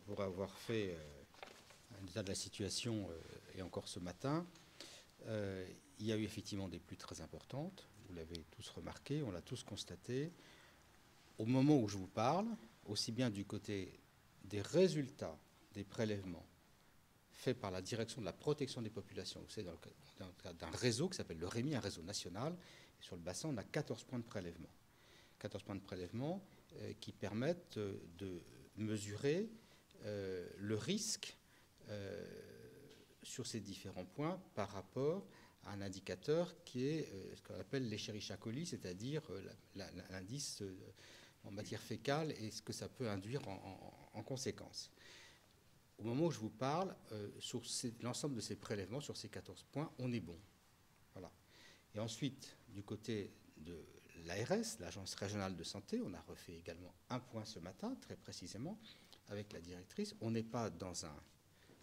pour avoir fait un état de la situation, et encore ce matin. Il y a eu effectivement des pluies très importantes, vous l'avez tous remarqué, on l'a tous constaté. Au moment où je vous parle, aussi bien du côté des résultats des prélèvements faits par la direction de la protection des populations, c'est dans le cadre d'un réseau qui s'appelle le REMI, un réseau national, et sur le bassin on a 14 points de prélèvement. 14 points de prélèvement qui permettent de mesurer le risque sur ces différents points par rapport à un indicateur qui est ce qu'on appelle l'Escherichia coli, c'est-à-dire l'indice en matière fécale et ce que ça peut induire en conséquence. Au moment où je vous parle, sur l'ensemble de ces prélèvements, sur ces 14 points, on est bon. Voilà. Et ensuite, du côté de l'ARS, l'Agence régionale de santé, on a refait également un point ce matin, très précisément, avec la directrice. On n'est pas dans un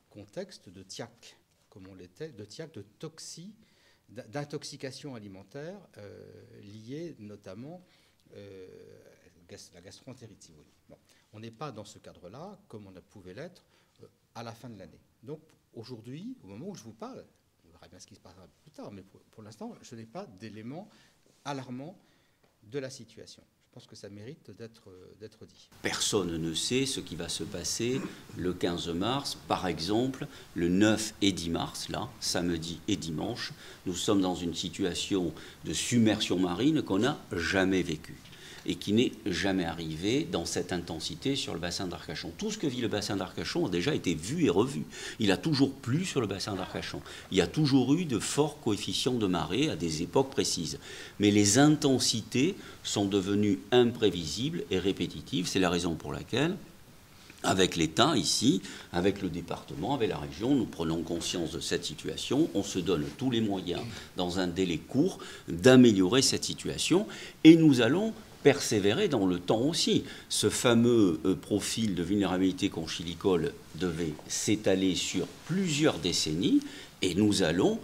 contexte de TIAC, comme on l'était, de TIAC, d'intoxication alimentaire liée notamment à la gastroentérite. Bon. On n'est pas dans ce cadre-là, comme on pouvait l'être à la fin de l'année. Donc aujourd'hui, au moment où je vous parle, on verra bien ce qui se passera plus tard, mais pour l'instant, je n'ai pas d'éléments alarmants de la situation. Je pense que ça mérite d'être dit. Personne ne sait ce qui va se passer le 15 mars. Par exemple, le 9 et 10 mars, là, samedi et dimanche, nous sommes dans une situation de submersion marine qu'on n'a jamais vécue et qui n'est jamais arrivée dans cette intensité sur le bassin d'Arcachon. Tout ce que vit le bassin d'Arcachon a déjà été vu et revu. Il a toujours plu sur le bassin d'Arcachon. Il y a toujours eu de forts coefficients de marée à des époques précises. Mais les intensités sont devenues imprévisibles et répétitives. C'est la raison pour laquelle, avec l'État ici, avec le département, avec la région, nous prenons conscience de cette situation. On se donne tous les moyens, dans un délai court, d'améliorer cette situation. Et nous allons persévérer dans le temps aussi. Ce fameux profil de vulnérabilité conchylicole devait s'étaler sur plusieurs décennies et nous allons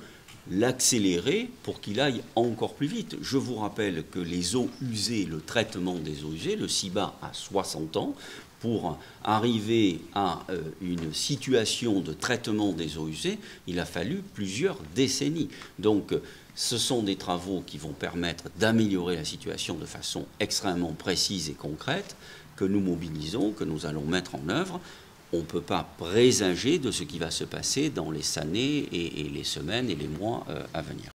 l'accélérer pour qu'il aille encore plus vite. Je vous rappelle que les eaux usées, le traitement des eaux usées, le CIBA a 60 ans. Pour arriver à une situation de traitement des eaux usées, il a fallu plusieurs décennies. Donc, ce sont des travaux qui vont permettre d'améliorer la situation de façon extrêmement précise et concrète, que nous mobilisons, que nous allons mettre en œuvre. On ne peut pas présager de ce qui va se passer dans les années et les semaines et les mois à venir.